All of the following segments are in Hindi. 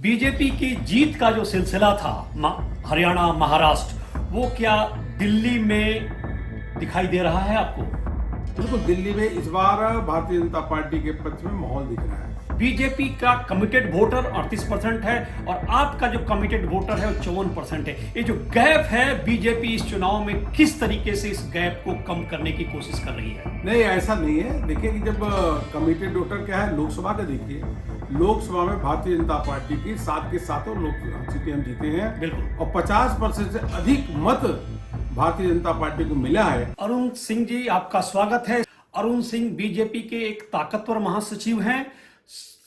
बीजेपी की जीत का जो सिलसिला था हरियाणा महाराष्ट्र, वो क्या दिल्ली में दिखाई दे रहा है आपको? बिल्कुल, दिल्ली में इस बार भारतीय जनता पार्टी के पक्ष में माहौल दिख रहा है। बीजेपी का कमिटेड वोटर 38% है और आपका जो कमिटेड वोटर है वो 54% है। ये जो गैप है, बीजेपी इस चुनाव में किस तरीके से इस गैप को कम करने की कोशिश कर रही है? नहीं, ऐसा नहीं है। देखिए कि जब कमिटेड वोटर क्या है, लोकसभा का देखिए, लोकसभा में भारतीय जनता पार्टी की 7 के 7 सीटें हम जीते हैं। बिल्कुल। और 50% से अधिक मत भारतीय जनता पार्टी को मिला है। अरुण सिंह जी, आपका स्वागत है। अरुण सिंह बीजेपी के एक ताकतवर महासचिव हैं,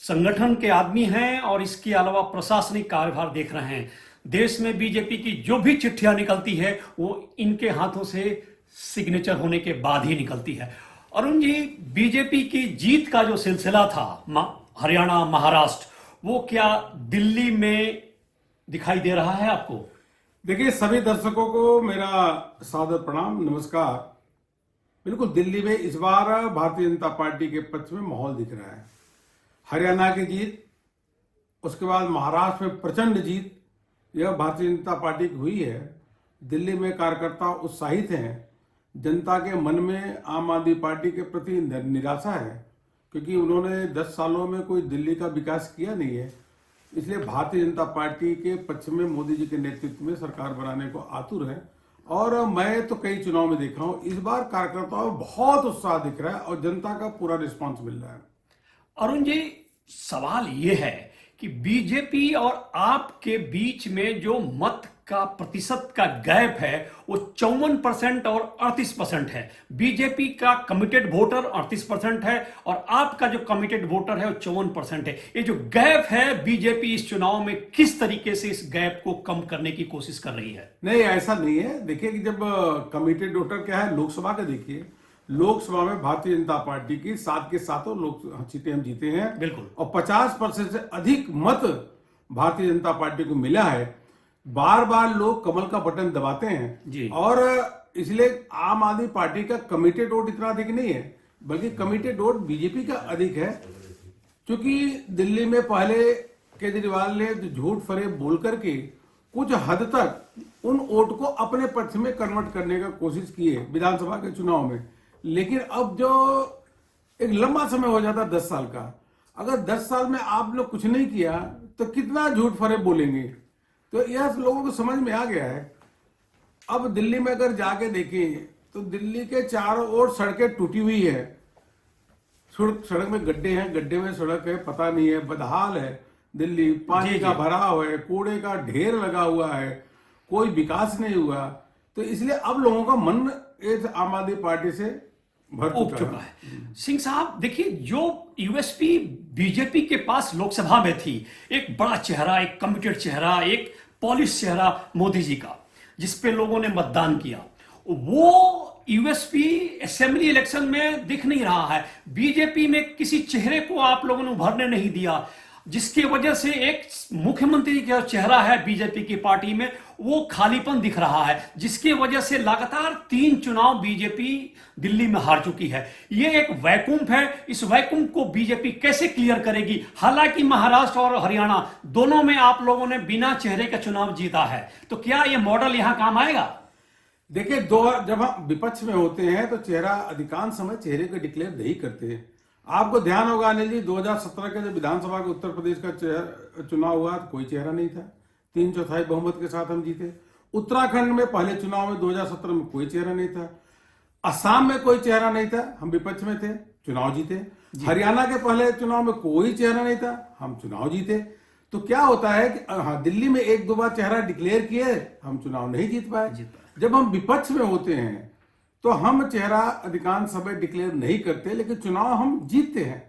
संगठन के आदमी हैं और इसके अलावा प्रशासनिक कार्यभार देख रहे हैं। देश में बीजेपी की जो भी चिट्ठियां निकलती है वो इनके हाथों से सिग्नेचर होने के बाद ही निकलती है। अरुण जी, बीजेपी की जीत का जो सिलसिला था हरियाणा महाराष्ट्र, वो क्या दिल्ली में दिखाई दे रहा है आपको? देखिए, सभी दर्शकों को मेरा सादर प्रणाम, नमस्कार। बिल्कुल, दिल्ली में इस बार भारतीय जनता पार्टी के पक्ष में माहौल दिख रहा है। हरियाणा की जीत, उसके बाद महाराष्ट्र में प्रचंड जीत, यह भारतीय जनता पार्टी की हुई है। दिल्ली में कार्यकर्ता उत्साहित हैं। जनता के मन में आम आदमी पार्टी के प्रति निराशा है, क्योंकि उन्होंने 10 सालों में कोई दिल्ली का विकास किया नहीं है। इसलिए भारतीय जनता पार्टी के पक्ष में मोदी जी के नेतृत्व में सरकार बनाने को आतुर है। और मैं तो कई चुनाव में देखा हूं, इस बार कार्यकर्ताओं में बहुत उत्साह दिख रहा है और जनता का पूरा रिस्पांस मिल रहा है। अरुण जी, सवाल यह है कि बीजेपी और आपके बीच में जो मत का प्रतिशत का गैप है वो 54% और 38% है। बीजेपी का कमिटेड वोटर 38% है और आपका जो कमिटेड वोटर है वो 54% है। ये जो गैप है, बीजेपी इस चुनाव में किस तरीके से इस गैप को कम करने की कोशिश कर रही है? नहीं, ऐसा नहीं है। देखिए कि जब कमिटेड वोटर क्या है, लोकसभा का देखिए, लोकसभा में भारतीय जनता पार्टी की 7 के 7 सीटें हम जीते हैं। बिल्कुल। और 50% से अधिक मत भारतीय जनता पार्टी को मिला है। बार बार लोग कमल का बटन दबाते हैं जी। और इसलिए आम आदमी पार्टी का कमिटेड वोट इतना अधिक नहीं है, बल्कि कमिटेड वोट बीजेपी का अधिक है। क्योंकि दिल्ली में पहले केजरीवाल ने झूठ फरेब बोल करके कुछ हद तक उन वोट को अपने पक्ष में कन्वर्ट करने का कोशिश की है विधानसभा के चुनाव में। लेकिन अब जो एक लंबा समय हो जाता 10 साल का, अगर 10 साल में आप लोग कुछ नहीं किया तो कितना झूठ फरेब बोलेंगे। तो यह लोगों को समझ में आ गया है। अब दिल्ली में अगर जाके देखें तो दिल्ली के चारों ओर सड़कें टूटी हुई है। सड़क में गड्ढे हैं, गड्ढे में सड़क है, पता नहीं है, बदहाल है दिल्ली। पानी का भराव है, कूड़े का ढेर लगा हुआ है, कोई विकास नहीं हुआ। तो इसलिए अब लोगों का मन इस आम आदमी पार्टी से भर चुका है। सिंह साहब, देखिए, जो यूएसपी बीजेपी के पास लोकसभा में थी, एक बड़ा चेहरा, एक कमिटेड चेहरा, एक पॉलिश चेहरा मोदी जी का, जिसपे लोगों ने मतदान किया, वो यूएसपी असेंबली इलेक्शन में दिख नहीं रहा है। बीजेपी में किसी चेहरे को आप लोगों ने उभरने नहीं दिया, जिसकी वजह से एक मुख्यमंत्री का चेहरा है बीजेपी की पार्टी में, वो खालीपन दिख रहा है, जिसकी वजह से लगातार 3 चुनाव बीजेपी दिल्ली में हार चुकी है। ये एक वैक्यूम है। इस वैक्यूम को बीजेपी कैसे क्लियर करेगी? हालांकि महाराष्ट्र और हरियाणा दोनों में आप लोगों ने बिना चेहरे का चुनाव जीता है, तो क्या ये मॉडल यहां काम आएगा? देखिए, जब हम विपक्ष में होते हैं तो चेहरा अधिकांश समय चेहरे को डिक्लेयर नहीं करते हैं। आपको ध्यान होगा अनिल जी, 2017 के जब विधानसभा के उत्तर प्रदेश का चुनाव हुआ तो कोई चेहरा नहीं था। 3/4 बहुमत के साथ हम जीते। उत्तराखंड में पहले चुनाव में 2017 में कोई चेहरा नहीं था। असम में कोई चेहरा नहीं था, हम विपक्ष में थे, चुनाव जीते। हरियाणा के पहले चुनाव में कोई चेहरा नहीं था, हम चुनाव जीते। तो क्या होता है कि हाँ, दिल्ली में 1-2 बार चेहरा डिक्लेयर किए, हम चुनाव नहीं जीत पाए। जब हम विपक्ष में होते हैं तो हम चेहरा अधिकांश समय डिक्लेयर नहीं करते, लेकिन चुनाव हम जीतते हैं।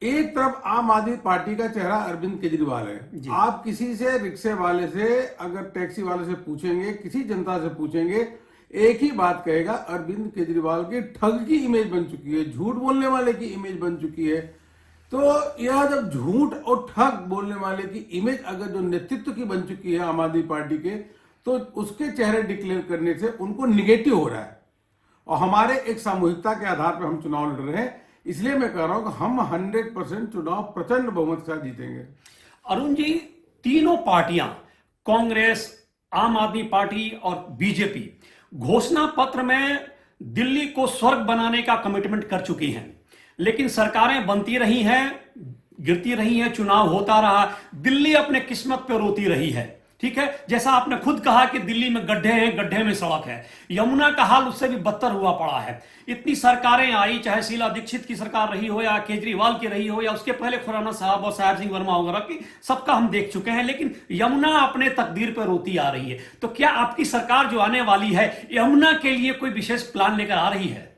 एक तरफ आम आदमी पार्टी का चेहरा अरविंद केजरीवाल है। आप किसी से, रिक्शे वाले से, अगर टैक्सी वाले से पूछेंगे, किसी जनता से पूछेंगे, एक ही बात कहेगा, अरविंद केजरीवाल की ठग की इमेज बन चुकी है, झूठ बोलने वाले की इमेज बन चुकी है। तो यह जब झूठ और ठग बोलने वाले की इमेज अगर जो नेतृत्व की बन चुकी है आम आदमी पार्टी के, तो उसके चेहरे डिक्लेयर करने से उनको निगेटिव हो रहा है। और हमारे एक सामूहिकता के आधार पर हम चुनाव लड़ रहे हैं। इसलिए मैं कह रहा हूं कि हम 100% चुनाव प्रचंड बहुमत के साथ जीतेंगे। अरुण जी, तीनों पार्टियां, कांग्रेस, आम आदमी पार्टी और बीजेपी, घोषणा पत्र में दिल्ली को स्वर्ग बनाने का कमिटमेंट कर चुकी हैं, लेकिन सरकारें बनती रही हैं, गिरती रही हैं, चुनाव होता रहा, दिल्ली अपने किस्मत पे रोती रही है। ठीक है, जैसा आपने खुद कहा कि दिल्ली में गड्ढे हैं, गड्ढे में सड़क है, यमुना का हाल उससे भी बदतर हुआ पड़ा है। इतनी सरकारें आई, चाहे शीला दीक्षित की सरकार रही हो या केजरीवाल की रही हो या उसके पहले खुराना साहब और साहब सिंह वर्मा वगैरह की, सबका हम देख चुके हैं, लेकिन यमुना अपने तकदीर पर रोती आ रही है। तो क्या आपकी सरकार जो आने वाली है, यमुना के लिए कोई विशेष प्लान लेकर आ रही है?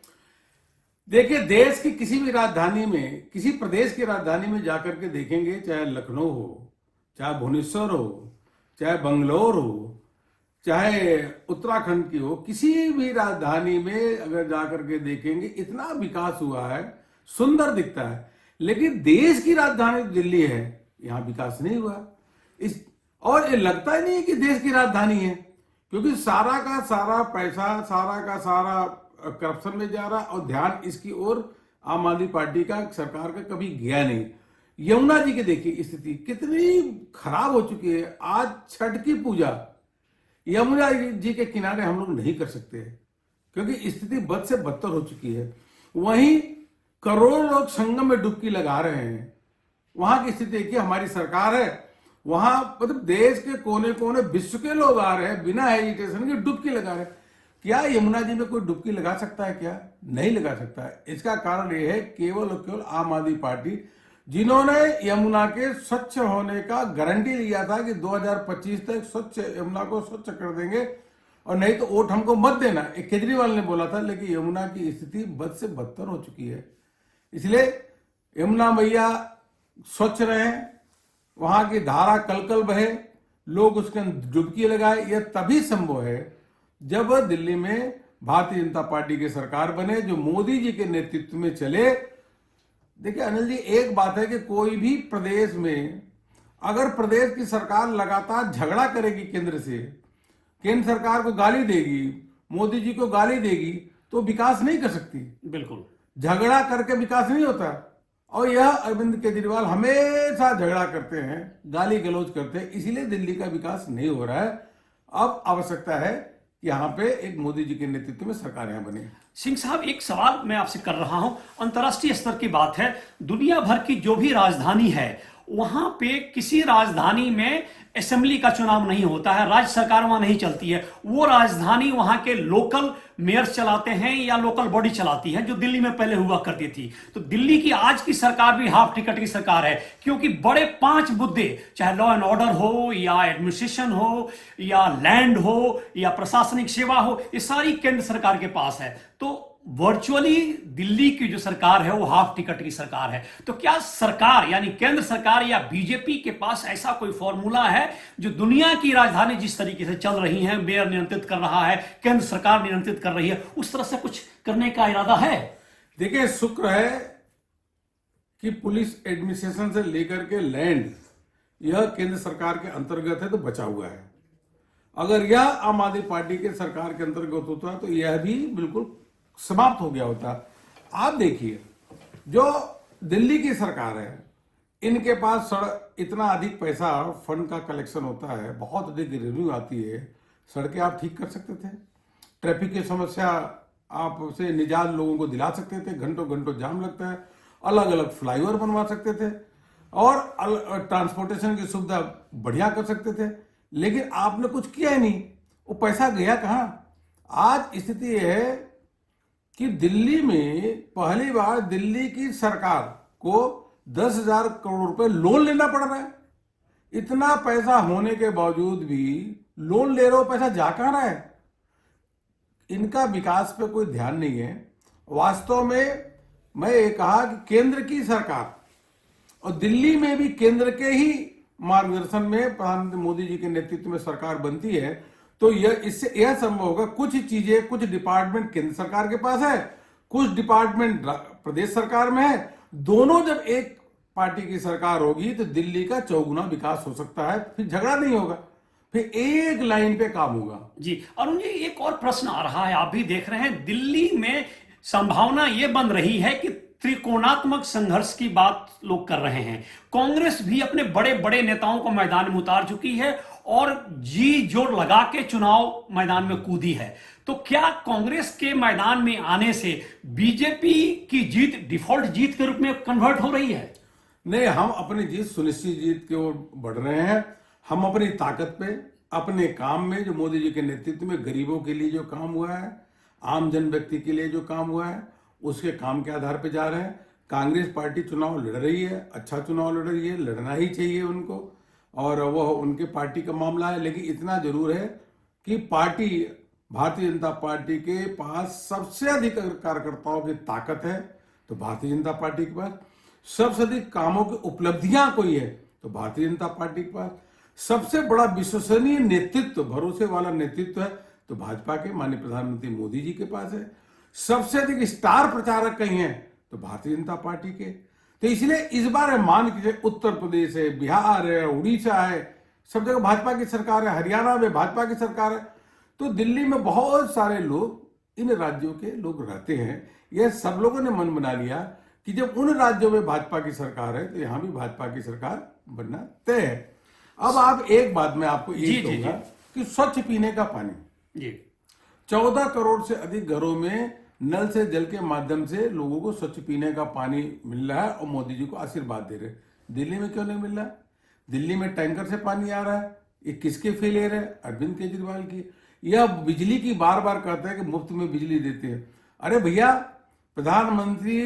देखिए, देश की किसी भी राजधानी में, किसी प्रदेश की राजधानी में जाकर के देखेंगे, चाहे लखनऊ हो, चाहे भुवनेश्वर हो, चाहे बंगलोर हो, चाहे उत्तराखंड की हो, किसी भी राजधानी में अगर जाकर के देखेंगे इतना विकास हुआ है, सुंदर दिखता है। लेकिन देश की राजधानी दिल्ली है, यहाँ विकास नहीं हुआ। और ये लगता ही नहीं है कि देश की राजधानी है, क्योंकि सारा का सारा पैसा, सारा का सारा करप्शन में जा रहा और ध्यान इसकी ओर आम आदमी पार्टी का, सरकार का कभी गया नहीं। यमुना जी की देखिए स्थिति कितनी खराब हो चुकी है। आज छठ की पूजा यमुना जी के किनारे हम लोग नहीं कर सकते, क्योंकि स्थिति बद से बदतर हो चुकी है। वहीं करोड़ों लोग संगम में डुबकी लगा रहे हैं। वहां की स्थिति देखिए, हमारी सरकार है, वहां मतलब देश के कोने कोने विश्व के लोग आ रहे हैं, बिना हेजिटेशन के डुबकी लगा रहे हैं। क्या यमुना जी में कोई डुबकी लगा सकता है? क्या नहीं लगा सकता है। इसका कारण यह है केवल और केवल आम आदमी पार्टी, जिन्होंने यमुना के स्वच्छ होने का गारंटी लिया था कि 2025 तक स्वच्छ यमुना को स्वच्छ कर देंगे और नहीं तो वोट हमको मत देना, एक केजरीवाल ने बोला था। लेकिन यमुना की स्थिति बद से बदतर हो चुकी है। इसलिए यमुना मैया स्वच्छ रहे, वहां की धारा कलकल बहे, लोग उसके अंदर डुबकी लगाए। यह तभी संभव है जब दिल्ली में भारतीय जनता पार्टी की सरकार बने, जो मोदी जी के नेतृत्व में चले। देखिए अनिल जी, एक बात है कि कोई भी प्रदेश में अगर प्रदेश की सरकार लगातार झगड़ा करेगी केंद्र से, केंद्र सरकार को गाली देगी, मोदी जी को गाली देगी, तो विकास नहीं कर सकती। बिल्कुल, झगड़ा करके विकास नहीं होता। और यह अरविंद केजरीवाल हमेशा झगड़ा करते हैं, गाली गलौज करते हैं, इसीलिए दिल्ली का विकास नहीं हो रहा है। अब आवश्यकता है कि यहाँ पे एक मोदी जी के नेतृत्व में सरकार यहाँ बने। सिंह साहब, एक सवाल मैं आपसे कर रहा हूं, अंतर्राष्ट्रीय स्तर की बात है, दुनिया भर की जो भी राजधानी है, वहां पे किसी राजधानी में असेंबली का चुनाव नहीं होता है, राज्य सरकार वहां नहीं चलती है, वो राजधानी वहां के लोकल मेयर चलाते हैं या लोकल बॉडी चलाती है, जो दिल्ली में पहले हुआ करती थी। तो दिल्ली की आज की सरकार भी हाफ टिकट की सरकार है, क्योंकि बड़े 5 मुद्दे, चाहे लॉ एंड ऑर्डर हो या एडमिनिस्ट्रेशन हो या लैंड हो या प्रशासनिक सेवा हो, ये सारी केंद्र सरकार के पास है। तो वर्चुअली दिल्ली की जो सरकार है वो हाफ टिकट की सरकार है। तो क्या सरकार यानी केंद्र सरकार या बीजेपी के पास ऐसा कोई फॉर्मूला है जो दुनिया की राजधानी जिस तरीके से चल रही है, मेयर नियंत्रित कर रहा है, केंद्र सरकार नियंत्रित कर रही है, उस तरह से कुछ करने का इरादा है? देखिए, शुक्र है कि पुलिस एडमिनिस्ट्रेशन से लेकर के लैंड यह केंद्र सरकार के अंतर्गत है, तो बचा हुआ है। अगर यह आम आदमी पार्टी के सरकार के अंतर्गत होता तो यह भी बिल्कुल समाप्त हो गया होता। आप देखिए, जो दिल्ली की सरकार है, इनके पास इतना अधिक पैसा फंड का कलेक्शन होता है, बहुत अधिक रेवेन्यू आती है, सड़कें आप ठीक कर सकते थे, ट्रैफिक की समस्या आप से निजात लोगों को दिला सकते थे, घंटों घंटों जाम लगता है, अलग अलग फ्लाईओवर बनवा सकते थे और ट्रांसपोर्टेशन की सुविधा बढ़िया कर सकते थे। लेकिन आपने कुछ किया ही नहीं, वो पैसा गया कहां? आज स्थिति यह है कि दिल्ली में पहली बार दिल्ली की सरकार को 10,000 करोड़ रुपए लोन लेना पड़ रहा है। इतना पैसा होने के बावजूद भी लोन ले रहे हो, पैसा जा कहां रहा है? इनका विकास पे कोई ध्यान नहीं है। वास्तव में मैं ये कहा कि केंद्र की सरकार और दिल्ली में भी केंद्र के ही मार्गदर्शन में प्रधानमंत्री मोदी जी के नेतृत्व में सरकार बनती है, तो इससे यह संभव होगा। कुछ चीजें, कुछ डिपार्टमेंट केंद्र सरकार के पास है, कुछ डिपार्टमेंट प्रदेश सरकार में है। दोनों जब एक पार्टी की सरकार होगी तो दिल्ली का चौगुना विकास हो सकता है, फिर झगड़ा नहीं होगा, फिर एक लाइन पे काम होगा। जी अरुण जी, एक और प्रश्न आ रहा है, आप भी देख रहे हैं, दिल्ली में संभावना यह बन रही है कि त्रिकोणात्मक संघर्ष की बात लोग कर रहे हैं। कांग्रेस भी अपने बड़े बड़े नेताओं को मैदान में उतार चुकी है और जी जोर लगा के चुनाव मैदान में कूदी है। तो क्या कांग्रेस के मैदान में आने से बीजेपी की जीत डिफॉल्ट जीत के रूप में कन्वर्ट हो रही है? नहीं, हम अपनी जीत, सुनिश्चित जीत की ओर बढ़ रहे हैं। हम अपनी ताकत पे, अपने काम में, जो मोदी जी के नेतृत्व में गरीबों के लिए जो काम हुआ है, आम जन व्यक्ति के लिए जो काम हुआ है, उसके काम के आधार पे जा रहे हैं। कांग्रेस पार्टी चुनाव लड़ रही है, अच्छा चुनाव लड़ रही है, लड़ना ही चाहिए उनको, और वह उनके पार्टी का मामला है। लेकिन इतना जरूर है कि पार्टी, भारतीय जनता पार्टी के पास सबसे अधिक कार्यकर्ताओं की ताकत है तो भारतीय जनता पार्टी के पास, सबसे अधिक कामों की उपलब्धियां कोई है तो भारतीय जनता पार्टी के पास, सबसे बड़ा विश्वसनीय नेतृत्व, भरोसे वाला नेतृत्व है तो भाजपा के माननीय प्रधानमंत्री मोदी जी के पास है, सबसे अधिक स्टार प्रचारक कहीं हैं तो भारतीय जनता पार्टी के। तो इसलिए इस बार मान के उत्तर प्रदेश है, बिहार है, उड़ीसा है, सब जगह भाजपा की सरकार है, हरियाणा में भाजपा की सरकार है, तो दिल्ली में बहुत सारे लोग, इन राज्यों के लोग रहते हैं। यह सब लोगों ने मन बना लिया कि जब उन राज्यों में भाजपा की सरकार है तो यहां भी भाजपा की सरकार बनना तय है। अब आप एक बात मैं आपको ये कहूंगा कि स्वच्छ पीने का पानी, 14 करोड़ से अधिक घरों में नल से जल के माध्यम से लोगों को स्वच्छ पीने का पानी मिल रहा है और मोदी जी को आशीर्वाद दे रहे। दिल्ली में क्यों नहीं मिल रहा? दिल्ली में टैंकर से पानी आ रहा है, ये किसके फेलियर है? अरविंद केजरीवाल की। यह बिजली की बार बार कहते हैं कि मुफ्त में बिजली देते हैं। अरे भैया, प्रधानमंत्री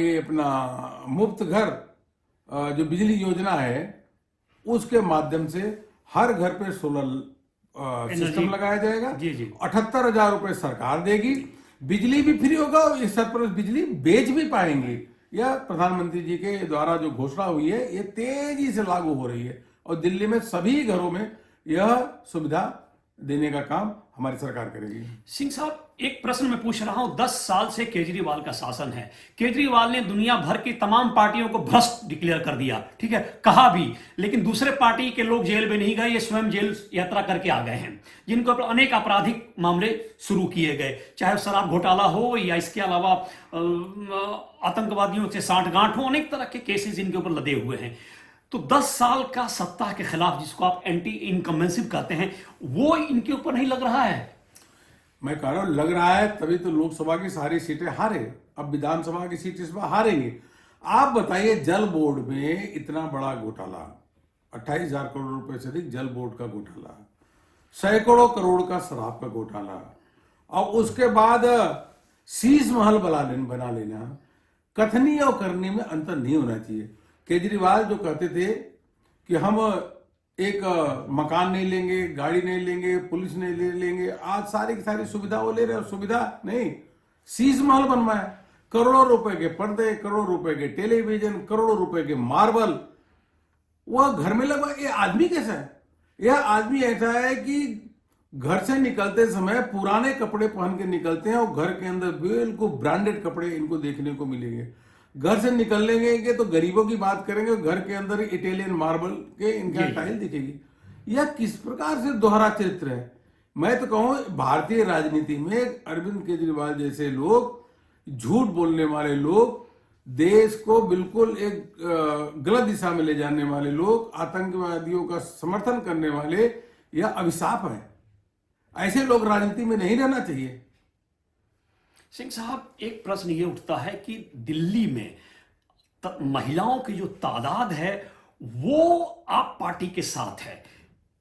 ये अपना मुफ्त घर जो बिजली योजना है उसके माध्यम से हर घर पे सोलर सिस्टम लगाया जाएगा। 78,000 रुपए सरकार देगी, बिजली भी फ्री होगा और इस सरप्लस बिजली बेच भी पाएंगे। यह प्रधानमंत्री जी के द्वारा जो घोषणा हुई है ये तेजी से लागू हो रही है और दिल्ली में सभी घरों में यह सुविधा देने का काम हमारी सरकार करेगी। सिंह साहब, एक प्रश्न मैं पूछ रहा हूं, 10 साल से केजरीवाल का शासन है। केजरीवाल ने दुनिया भर की तमाम पार्टियों को भ्रष्ट डिक्लेयर कर दिया, ठीक है, कहा भी, लेकिन दूसरे पार्टी के लोग जेल में नहीं गए, ये स्वयं जेल यात्रा करके आ गए हैं, जिनको अनेक आपराधिक मामले शुरू किए गए, चाहे शराब घोटाला हो या इसके अलावा आतंकवादियों से साठगांठ हो, अनेक तरह के केसेस इनके ऊपर लदे हुए हैं। तो 10 साल का सत्ता के खिलाफ, जिसको आप एंटी इनकम्बेंसिव कहते हैं, वो इनके ऊपर नहीं लग रहा है? मैं कह रहा हूं लग रहा है, तभी तो लोकसभा की सारी सीटें हारे, अब विधानसभा की सीट इस बार हारेंगे। आप बताइए, जल बोर्ड में इतना बड़ा घोटाला, 28,000 करोड़ रुपए से अधिक जल बोर्ड का घोटाला, सैकड़ों करोड़ का शराब का घोटाला, और उसके बाद शीश महल बना लेना, कथनी और करनी में अंतर नहीं होना चाहिए। केजरीवाल जो कहते थे कि हम एक मकान नहीं लेंगे, गाड़ी नहीं लेंगे, पुलिस नहीं ले लेंगे, आज सारी की सारी सुविधा वो ले रहे हैं। सुविधा नहीं, शीश महल बनवाया, करोड़ों रुपए के पर्दे, करोड़ों रुपए के टेलीविजन, करोड़ों रुपए के मार्बल वह घर में लगा। ये आदमी कैसा है? यह आदमी ऐसा है कि घर से निकलते समय पुराने कपड़े पहन के निकलते हैं और घर के अंदर बिल्कुल ब्रांडेड कपड़े इनको देखने को मिलेंगे। घर से निकलेंगे तो गरीबों की बात करेंगे, घर के अंदर इटालियन मार्बल के इनका टाइल दिखेगी। यह किस प्रकार से दोहरा चरित्र है? मैं तो कहूं, भारतीय राजनीति में अरविंद केजरीवाल जैसे लोग, झूठ बोलने वाले लोग, देश को बिल्कुल एक गलत दिशा में ले जाने वाले लोग, आतंकवादियों का समर्थन करने वाले, यह अभिशाप है। ऐसे लोग राजनीति में नहीं रहना चाहिए। सिंह साहब, एक प्रश्न ये उठता है कि दिल्ली में महिलाओं की जो तादाद है वो आप पार्टी के साथ है।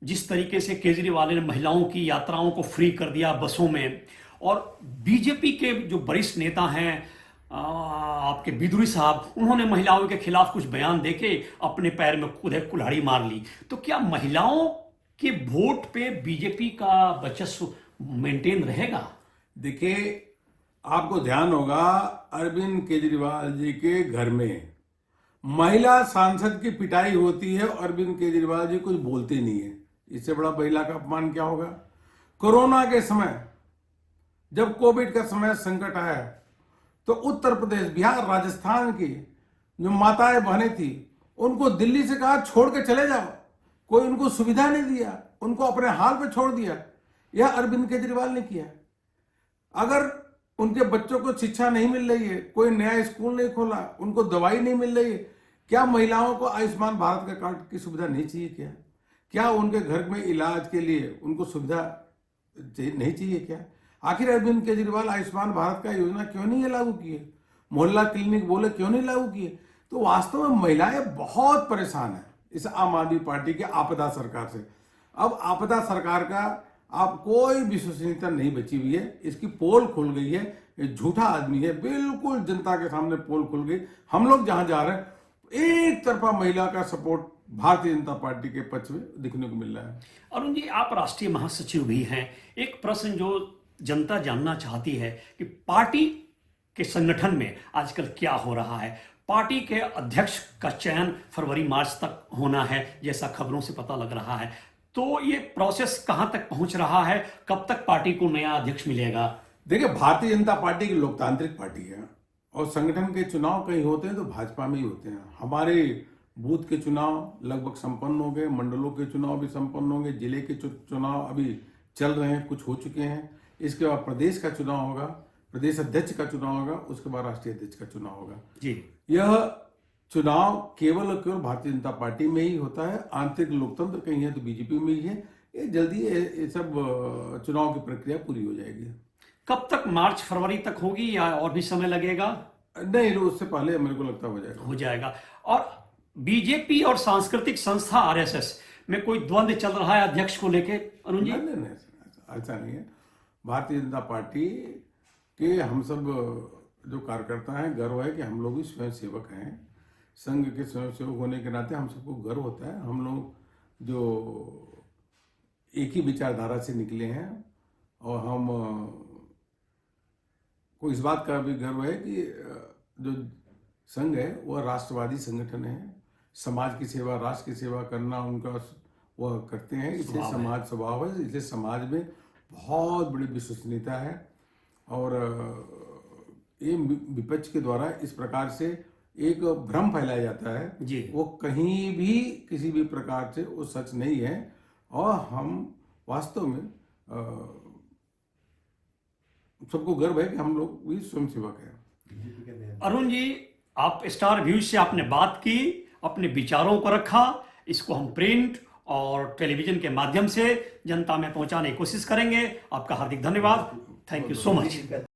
जिस तरीके से केजरीवाल ने महिलाओं की यात्राओं को फ्री कर दिया बसों में, और बीजेपी के जो वरिष्ठ नेता हैं आपके बिदुरी साहब, उन्होंने महिलाओं के खिलाफ कुछ बयान देके अपने पैर में खुद कुल्हाड़ी मार ली। तो क्या महिलाओं के वोट पे बीजेपी का वर्चस्व मेंटेन रहेगा? देखिए, आपको ध्यान होगा, अरविंद केजरीवाल जी के घर में महिला सांसद की पिटाई होती है और अरविंद केजरीवाल जी कुछ बोलते नहीं है। इससे बड़ा महिला का अपमान क्या होगा? कोरोना के समय, जब कोविड का समय संकट आया, तो उत्तर प्रदेश, बिहार, राजस्थान की जो माताएं बहनें थी, उनको दिल्ली से कहा छोड़ के चले जाओ, कोई उनको सुविधा नहीं दिया, उनको अपने हाल पे छोड़ दिया। यह अरविंद केजरीवाल ने किया। अगर उनके बच्चों को शिक्षा नहीं मिल रही है, कोई नया स्कूल नहीं खोला, उनको दवाई नहीं मिल रही है। क्या महिलाओं को आयुष्मान भारत का कार्ड की सुविधा नहीं चाहिए? क्या उनके घर में इलाज के लिए उनको सुविधा नहीं चाहिए क्या? आखिर अरविंद केजरीवाल आयुष्मान भारत का योजना क्यों नहीं लागू किए? मोहल्ला क्लिनिक बोले क्यों नहीं लागू किए? तो वास्तव में महिलाएं बहुत परेशान है इस आम आदमी पार्टी के आपदा सरकार से। अब आपदा सरकार का आप कोई विश्वसनीयता नहीं बची हुई है, इसकी पोल खुल गई है। ये झूठा आदमी है, बिल्कुल जनता के सामने पोल खुल गई। हम लोग जहां जा रहे हैं एक तरफा महिला का सपोर्ट भारतीय जनता पार्टी के पक्ष में दिखने को मिल रहा है। अरुण जी, आप राष्ट्रीय महासचिव भी हैं। एक प्रश्न जो जनता जानना चाहती है कि पार्टी के संगठन में आजकल क्या हो रहा है। पार्टी के अध्यक्ष का चयन फरवरी मार्च तक होना है, जैसा खबरों से पता लग रहा है। तो ये प्रोसेस कहां तक पहुंच रहा है? कब तक पार्टी को नया अध्यक्ष मिलेगा? देखिए, भारतीय जनता पार्टी की लोकतांत्रिक पार्टी है और संगठन के चुनाव कहीं होते हैं तो भाजपा में ही होते हैं। हमारे बूथ के चुनाव लगभग संपन्न हो गए, मंडलों के चुनाव भी संपन्न हो गए, जिले के चुनाव अभी चल रहे हैं, कुछ हो चुके हैं। इसके बाद प्रदेश का चुनाव होगा, प्रदेश अध्यक्ष का चुनाव होगा, उसके बाद राष्ट्रीय अध्यक्ष का चुनाव होगा जी। यह चुनाव केवल और केवल भारतीय जनता पार्टी में ही होता है। आंतरिक लोकतंत्र कहीं है तो बीजेपी में ही है। ये जल्दी ये सब चुनाव की प्रक्रिया पूरी हो जाएगी। कब तक? मार्च फरवरी तक होगी या और भी समय लगेगा? नहीं, उससे पहले मेरे को लगता हो जाएगा। और बीजेपी और सांस्कृतिक संस्था आरएसएस में कोई द्वंद्व चल रहा है अध्यक्ष को लेके, अरुण जी? नहीं, ऐसा नहीं है। भारतीय जनता पार्टी के हम सब जो कार्यकर्ता हैं, गर्व है कि हम लोग भी स्वयं सेवक हैं। संघ के स्वयं सेवक होने के नाते हम सबको गर्व होता है। हम लोग जो एक ही विचारधारा से निकले हैं और हम को इस बात का भी गर्व है कि जो संघ है वह राष्ट्रवादी संगठन है। समाज की सेवा, राष्ट्र की सेवा करना उनका वह करते हैं, इसलिए समाज स्वभाव है, इसलिए समाज में बहुत बड़ी विश्वसनीयता है। और ये विपक्ष के द्वारा इस प्रकार से एक भ्रम फैलाया जाता है जी। वो कहीं भी किसी भी प्रकार से वो सच नहीं है। और हम वास्तव में सबको गर्व है कि हम लोग भी स्वयंसेवक हैं। अरुण जी, आप स्टार व्यूज से आपने बात की, अपने विचारों को रखा, इसको हम प्रिंट और टेलीविजन के माध्यम से जनता में पहुंचाने की कोशिश करेंगे। आपका हार्दिक धन्यवाद। Thank you so much.